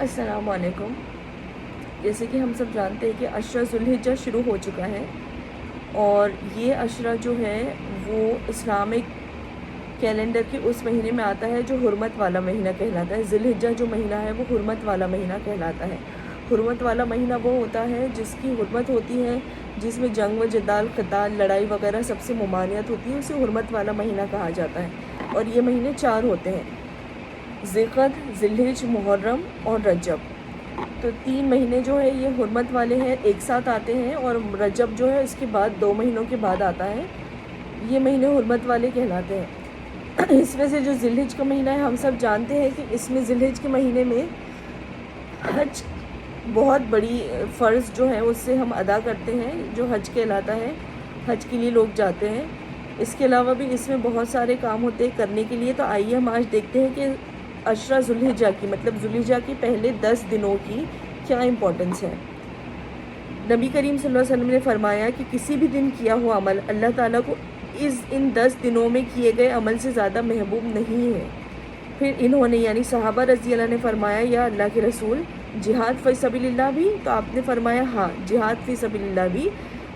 السلام علیکم۔ جیسے کہ ہم سب جانتے ہیں کہ عشرہ ذوالحجہ شروع ہو چکا ہے، اور یہ عشرہ جو ہے وہ اسلامک کیلنڈر کے اس مہینے میں آتا ہے جو حرمت والا مہینہ کہلاتا ہے۔ ذوالحجہ جو مہینہ ہے وہ حرمت والا مہینہ کہلاتا ہے۔ حرمت والا مہینہ وہ ہوتا ہے جس کی حرمت ہوتی ہے، جس میں جنگ و جدال، قتال، لڑائی وغیرہ سب سے ممانعت ہوتی ہے، اسے حرمت والا مہینہ کہا جاتا ہے۔ اور یہ مہینے 4 ہوتے ہیں: ذی القعدہ، ذی الحجہ، محرم اور رجب۔ تو 3 مہینے جو ہے یہ حرمت والے ہیں، ایک ساتھ آتے ہیں، اور رجب جو ہے اس کے بعد 2 مہینوں کے بعد آتا ہے۔ یہ مہینے حرمت والے کہلاتے ہیں۔ اس میں سے جو ذی الحجہ کا مہینہ ہے، ہم سب جانتے ہیں کہ اس میں ذی الحجہ کے مہینے میں حج بہت بڑی فرض جو ہے اس سے ہم ادا کرتے ہیں، جو حج کہلاتا ہے۔ حج کے لیے لوگ جاتے ہیں۔ اس کے علاوہ بھی اس میں بہت سارے کام ہوتے ہیں کرنے کے لیے۔ تو آئیے ہم آج دیکھتے ہیں کہ عشرہ ذوالحجہ کی، مطلب ذوالحجہ کے پہلے 10 دنوں کی کیا امپورٹنس ہے۔ نبی کریم صلی اللہ علیہ وسلم نے فرمایا کہ کسی بھی دن کیا ہوا عمل اللہ تعالیٰ کو ان 10 دنوں میں کیے گئے عمل سے زیادہ محبوب نہیں ہے۔ پھر انہوں نے یعنی صحابہ رضی اللہ نے فرمایا، یا اللہ کے رسول، جہاد فی سبیل اللہ بھی؟ تو آپ نے فرمایا ہاں، جہاد فی سبیل اللہ بھی،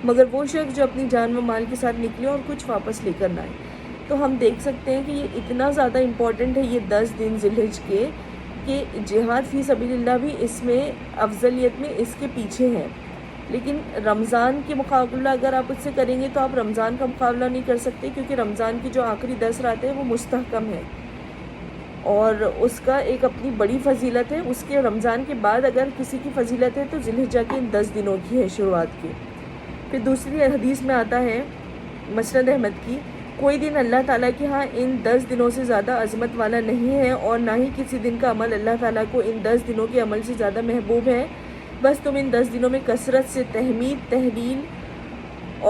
مگر وہ شخص جو اپنی جان و مال کے ساتھ نکلے اور کچھ واپس لے کر نہ آئے۔ تو ہم دیکھ سکتے ہیں کہ یہ اتنا زیادہ امپورٹنٹ ہے یہ 10 دن ذی الحجہ کے، کہ جہاد فی سبیل اللہ بھی اس میں افضلیت میں اس کے پیچھے ہے۔ لیکن رمضان کے مقابلہ اگر آپ اس سے کریں گے تو آپ رمضان کا مقابلہ نہیں کر سکتے، کیونکہ رمضان کی جو آخری 10 راتیں ہیں وہ مستحکم ہے، اور اس کا ایک اپنی بڑی فضیلت ہے۔ اس کے رمضان کے بعد اگر کسی کی فضیلت ہے تو ذی الحجہ کے ان 10 دنوں کی ہے، شروعات کی۔ پھر دوسری حدیث میں آتا ہے مسند احمد کی، کوئی دن اللہ تعالیٰ کے ہاں ان 10 دنوں سے زیادہ عظمت والا نہیں ہے، اور نہ ہی کسی دن کا عمل اللہ تعالیٰ کو ان 10 دنوں کے عمل سے زیادہ محبوب ہے۔ بس تم ان 10 دنوں میں کثرت سے تحمید، تہلیل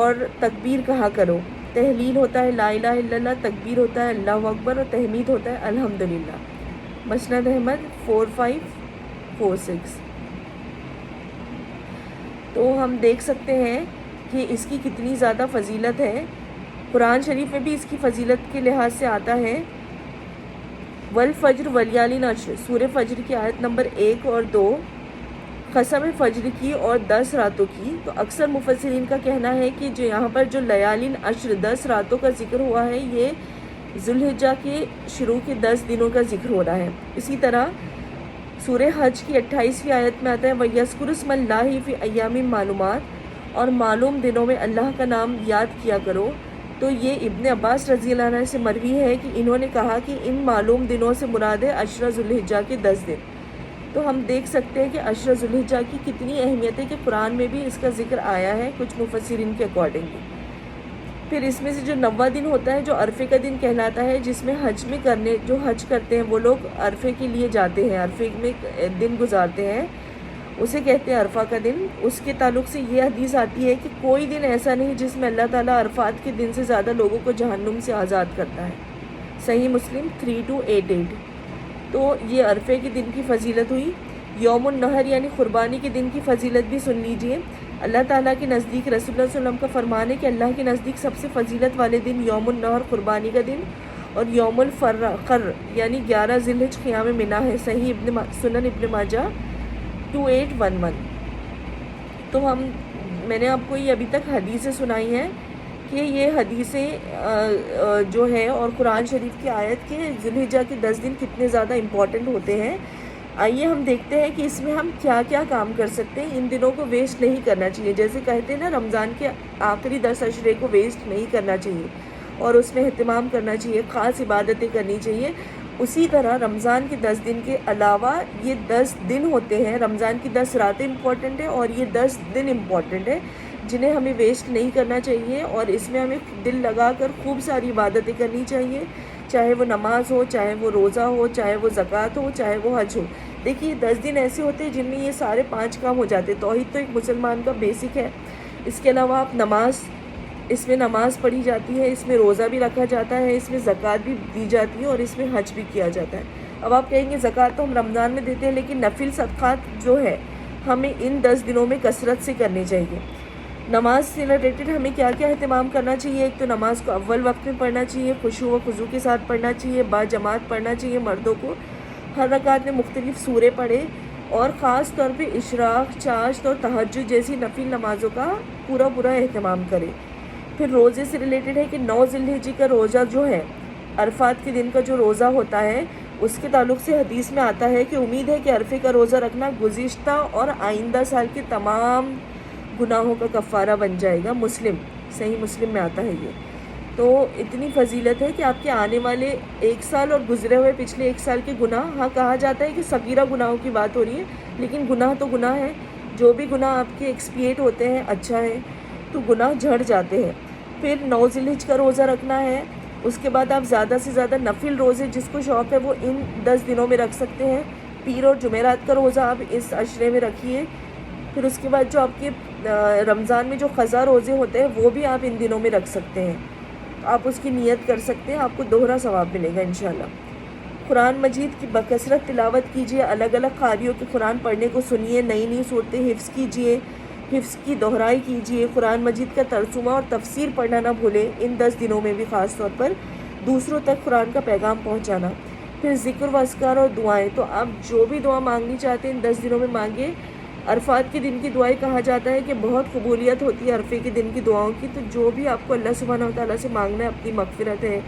اور تکبیر کہا کرو۔ تہلیل ہوتا ہے لا الہ الا اللہ، تکبیر ہوتا ہے اللہ اکبر، اور تحمید ہوتا ہے الحمدللہ۔ مسند احمد 4546۔ تو ہم دیکھ سکتے ہیں کہ اس کی کتنی زیادہ فضیلت ہے۔ قرآن شریف میں بھی اس کی فضیلت کے لحاظ سے آتا ہے، والفجر ولیالین عشر، سورہ فجر کی آیت نمبر 1 اور 2، قسم فجر کی اور 10 راتوں کی۔ تو اکثر مفسرین کا کہنا ہے کہ جو یہاں پر جو لیالین عشر 10 راتوں کا ذکر ہوا ہے، یہ ذوالحجہ کے شروع کے 10 دنوں کا ذکر ہو رہا ہے۔ اسی طرح سورہ حج کی 28ویں آیت میں آتا ہے، وَيَذْكُرُ اسْمَ اللَّهِ فِي أَيَّامٍ مَّعْلُومَاتٍ، اور معلوم دنوں میں اللہ کا نام یاد کیا کرو۔ تو یہ ابن عباس رضی اللہ عنہ سے مروی ہے کہ انہوں نے کہا کہ ان معلوم دنوں سے مراد ہے عشرہ ذوالحجہ کے 10 دن۔ تو ہم دیکھ سکتے ہیں کہ عشرہ ذوالحجہ کی کتنی اہمیت ہے، کہ قرآن میں بھی اس کا ذکر آیا ہے کچھ مفسرین کے اکارڈنگلی۔ پھر اس میں سے جو 90 دن ہوتا ہے، جو عرفے کا دن کہلاتا ہے، جس میں جو حج کرتے ہیں وہ لوگ عرفے کے لیے جاتے ہیں، عرفے میں دن گزارتے ہیں، اسے کہتے ہیں عرفہ کا دن۔ اس کے تعلق سے یہ حدیث آتی ہے کہ کوئی دن ایسا نہیں جس میں اللہ تعالیٰ عرفات کے دن سے زیادہ لوگوں کو جہنم سے آزاد کرتا ہے۔ صحیح مسلم 3288۔ تو یہ عرفے کے دن کی فضیلت ہوئی۔ یوم النحر یعنی قربانی کے دن کی فضیلت بھی سن لیجئے۔ اللہ تعالیٰ کے نزدیک رسول اللہ صلی اللہ علیہ وسلم کا فرمان ہے کہ اللہ کے نزدیک سب سے فضیلت والے دن یوم النحر قربانی کا دن، اور یوم الفر یعنی 11 ذی الحجہ قیام منی ہے۔ صحیح سنن ابن ماجہ 2811۔ تو میں نے آپ کو یہ ابھی تک حدیثیں سنائی ہیں کہ یہ حدیثیں جو ہے اور قرآن شریف کی آیت کے ذی الحجہ کے 10 دن کتنے زیادہ امپورٹنٹ ہوتے ہیں۔ آئیے ہم دیکھتے ہیں کہ اس میں ہم کیا کیا کام کر سکتے ہیں۔ ان دنوں کو ویسٹ نہیں کرنا چاہیے، جیسے کہتے ہیں نا رمضان کے آخری 10 عشرے کو ویسٹ نہیں کرنا چاہیے، اور اس میں اہتمام کرنا چاہیے، خاص عبادتیں کرنی چاہیے۔ اسی طرح رمضان کے 10 دن کے علاوہ یہ 10 دن ہوتے ہیں، رمضان کی 10 راتیں امپورٹنٹ ہیں، اور یہ 10 دن امپورٹنٹ ہے، جنہیں ہمیں ویسٹ نہیں کرنا چاہیے، اور اس میں ہمیں دل لگا کر خوب ساری عبادتیں کرنی چاہیے، چاہے وہ نماز ہو، چاہے وہ روزہ ہو، چاہے وہ زکوٰۃ ہو، چاہے وہ حج ہو۔ دیکھیے 10 دن ایسے ہوتے ہیں جن میں یہ سارے 5 کام ہو جاتے ہیں۔ توحید تو ایک مسلمان کا بیسک ہے۔ اس کے علاوہ آپ اس میں نماز پڑھی جاتی ہے، اس میں روزہ بھی رکھا جاتا ہے، اس میں زکوٰۃ بھی دی جاتی ہے، اور اس میں حج بھی کیا جاتا ہے۔ اب آپ کہیں گے زکوٰۃ تو ہم رمضان میں دیتے ہیں، لیکن نفل صدقات جو ہے ہمیں ان 10 دنوں میں کثرت سے کرنے چاہیے۔ نماز سے ریلیٹڈ ہمیں کیا کیا اہتمام کرنا چاہیے؟ ایک تو نماز کو اول وقت میں پڑھنا چاہیے، خشوع و خضوع کے ساتھ پڑھنا چاہیے، با جماعت پڑھنا چاہیے۔ مردوں کو ہر رکعت میں مختلف سورے پڑھے، اور خاص طور پہ اشراق، چاشت اور تہجد جیسی نفل نمازوں کا پورا اہتمام کرے۔ پھر روزے سے ریلیٹڈ ہے کہ 9 ذی الحجہ کا روزہ جو ہے، عرفات کے دن کا جو روزہ ہوتا ہے، اس کے تعلق سے حدیث میں آتا ہے کہ امید ہے کہ عرفے کا روزہ رکھنا گزشتہ اور آئندہ سال کے تمام گناہوں کا کفارہ بن جائے گا۔ صحیح مسلم میں آتا ہے یہ۔ تو اتنی فضیلت ہے کہ آپ کے آنے والے 1 سال اور گزرے ہوئے پچھلے 1 سال کے گناہ، ہاں کہا جاتا ہے کہ صغیرہ گناہوں کی بات ہو رہی ہے، لیکن گناہ تو گناہ ہے، جو بھی گناہ آپ کے ایکسپیٹ ہوتے ہیں اچھا ہے، تو گناہ جھڑ جاتے ہیں۔ پھر 9 ذی الحجہ کا روزہ رکھنا ہے۔ اس کے بعد آپ زیادہ سے زیادہ نفل روزے جس کو شوق ہے وہ ان 10 دنوں میں رکھ سکتے ہیں۔ پیر اور جمعرات کا روزہ آپ اس عشرے میں رکھیے۔ پھر اس کے بعد جو آپ کے رمضان میں جو قضا روزے ہوتے ہیں وہ بھی آپ ان دنوں میں رکھ سکتے ہیں، آپ اس کی نیت کر سکتے ہیں، آپ کو دوہرا ثواب ملے گا انشاءاللہ۔ قرآن مجید کی بکثرت تلاوت کیجیے، الگ الگ قاریوں کے قرآن پڑھنے کو سنیے، نئی صورتیں حفظ کیجیے، حفظ کی دہرائی کیجیے، قرآن مجید کا ترجمہ اور تفسیر پڑھنا نہ بھولیں، ان 10 دنوں میں بھی خاص طور پر دوسروں تک قرآن کا پیغام پہنچانا۔ پھر ذکر و اذکار اور دعائیں، تو آپ جو بھی دعا مانگنی چاہتے ہیں ان 10 دنوں میں مانگے۔ عرفات کے دن کی دعائیں کہا جاتا ہے کہ بہت قبولیت ہوتی ہے عرفے کے دن کی دعاؤں کی، تو جو بھی آپ کو اللہ سبحانہ و تعالیٰ سے مانگنا ہے، اپنی مغفرت ہے،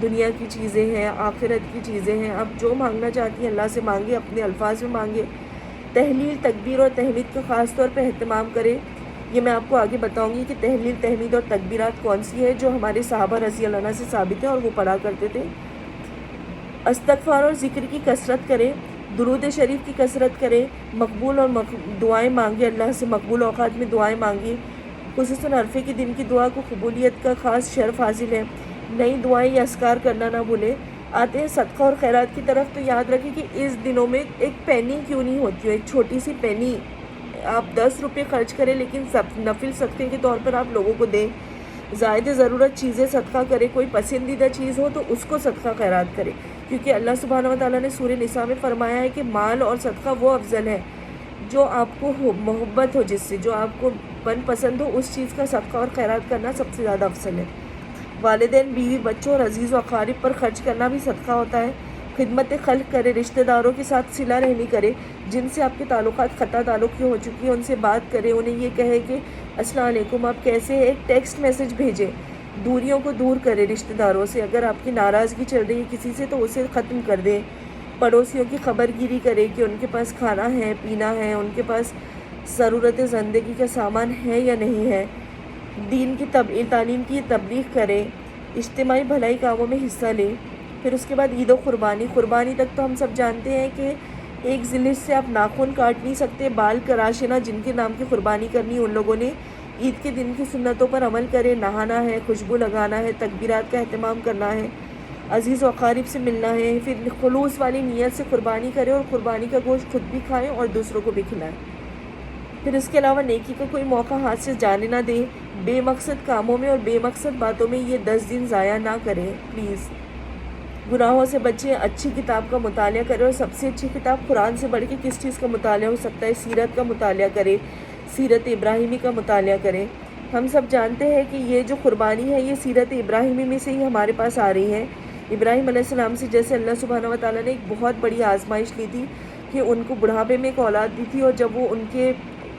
دنیا کی چیزیں ہیں، آخرت کی چیزیں ہیں، آپ جو مانگنا چاہتی ہیں اللہ سے مانگے، اپنے الفاظ میں مانگے۔ تحلیل، تکبیر اور تحمید کا خاص طور پہ اہتمام کریں۔ یہ میں آپ کو آگے بتاؤں گی کہ تحلیل، تحمید اور تکبیرات کون سی ہے جو ہمارے صحابہ رضی اللہ عنہ سے ثابت ہے اور وہ پڑھا کرتے تھے۔ استغفار اور ذکر کی کثرت کریں، درود شریف کی کثرت کریں، مقبول اور دعائیں مانگیں، اللہ سے مقبول اوقات میں دعائیں مانگیں۔ خصوصاً عرفے کے دن کی دعا کو قبولیت کا خاص شرف حاصل ہے۔ نئی دعائیں یا اذکار کرنا نہ بھولیں۔ آتے ہیں صدقہ اور خیرات کی طرف، تو یاد رکھیں کہ اس دنوں میں ایک پینی کیوں نہیں ہوتی ہو، ایک چھوٹی سی پینی، آپ 10 روپے خرچ کریں لیکن نفل صدقے کے طور پر آپ لوگوں کو دیں۔ زائد ضرورت چیزیں صدقہ کریں، کوئی پسندیدہ چیز ہو تو اس کو صدقہ خیرات کریں، کیونکہ اللہ سبحانہ و تعالیٰ نے سورہ نساء میں فرمایا ہے کہ مال اور صدقہ وہ افضل ہے جو آپ کو محبت ہو، جس سے جو آپ کو من پسند ہو، اس چیز کا صدقہ اور خیرات کرنا سب سے زیادہ افضل ہے۔ والدین، بیوی، بچوں اور عزیز و اقارب پر خرچ کرنا بھی صدقہ ہوتا ہے۔ خدمت خلق کرے، رشتہ داروں کے ساتھ صلہ رحمی کرے، جن سے آپ کے تعلقات قطع تعلق کی ہو چکی ہیں ان سے بات کرے، انہیں یہ کہے کہ السلام علیکم آپ کیسے ہیں، ایک ٹیکسٹ میسج بھیجے۔ دوریوں کو دور کرے رشتہ داروں سے، اگر آپ کی ناراضگی چل رہی ہے کسی سے تو اسے ختم کر دیں۔ پڑوسیوں کی خبر گیری کرے کہ ان کے پاس کھانا ہے، پینا ہے، ان کے پاس ضرورت زندگی کا سامان ہے یا نہیں ہے۔ دین کی تعلیم کی تبلیغ کرے، اجتماعی بھلائی کاموں میں حصہ لے۔ پھر اس کے بعد عید و قربانی تک تو ہم سب جانتے ہیں کہ 1 ذی الحجہ سے آپ ناخن کاٹ نہیں سکتے، بال کراشنا جن کے نام کی قربانی کرنی ان لوگوں نے عید کے دن کی سنتوں پر عمل کرے، نہانا ہے، خوشبو لگانا ہے، تکبیرات کا اہتمام کرنا ہے، عزیز و اقارب سے ملنا ہے۔ پھر خلوص والی نیت سے قربانی کرے اور قربانی کا گوشت خود بھی کھائیں اور دوسروں کو بھی کھلائیں۔ پھر اس کے علاوہ نیکی کا کوئی موقع ہاتھ سے جانے نہ دیں، بے مقصد کاموں میں اور بے مقصد باتوں میں یہ 10 دن ضائع نہ کریں پلیز۔ گناہوں سے بچیں، اچھی کتاب کا مطالعہ کریں، اور سب سے اچھی کتاب قرآن سے بڑھ کے کس چیز کا مطالعہ ہو سکتا ہے، سیرت کا مطالعہ کریں، سیرت ابراہیمی کا مطالعہ کریں۔ ہم سب جانتے ہیں کہ یہ جو قربانی ہے یہ سیرت ابراہیمی میں سے ہی ہمارے پاس آ رہی ہے۔ ابراہیم علیہ السلام سے جیسے اللہ سبحانہ و تعالیٰ نے ایک بہت بڑی آزمائش لی تھی کہ ان کو بڑھاپے میں ایک اولاد دی تھی، اور جب وہ ان کے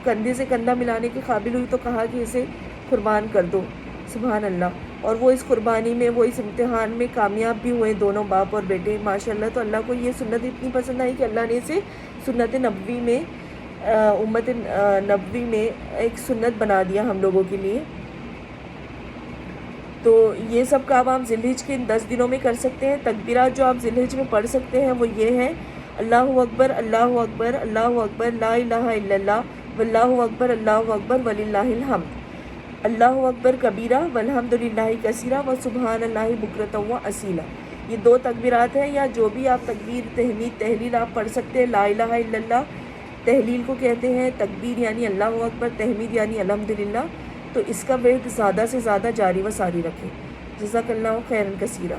کندھے سے کندھا ملانے کے قابل ہوئی تو کہا کہ اسے قربان کر دو، سبحان اللہ، اور وہ اس قربانی میں، وہ اس امتحان میں کامیاب بھی ہوئے، دونوں باپ اور بیٹے ماشاءاللہ۔ تو اللہ کو یہ سنت اتنی پسند آئی کہ اللہ نے اسے سنت نبوی میں، امت نبوی میں ایک سنت بنا دیا ہم لوگوں کے لیے۔ تو یہ سب کام آپ ذی الحجہ کے 10 دنوں میں کر سکتے ہیں۔ تکبیرات جو آپ ذی الحجہ میں پڑھ سکتے ہیں وہ یہ ہیں: اللہ اکبر، اللہ اکبر، اللہ اکبر، لا الہ الا اللہ، واللہ اکبر، اللہ اکبر، وللہ الحمد، اللہ اکبر کبیرہ، والحمد للہ کثیرہ، وسبحان اللہ بکرۃ و اصیلا۔ یہ 2 تکبیرات ہیں، یا جو بھی آپ تکبیر، تحمید، تحلیل آپ پڑھ سکتے ہیں۔ لا الہ الا اللہ تحلیل کو کہتے ہیں، تکبیر یعنی اللہ اکبر، تحمید یعنی الحمدللہ۔ تو اس کا ورد زیادہ سے زیادہ جاری و ساری رکھیں۔ جزاک اللہ خیرا کثیرا۔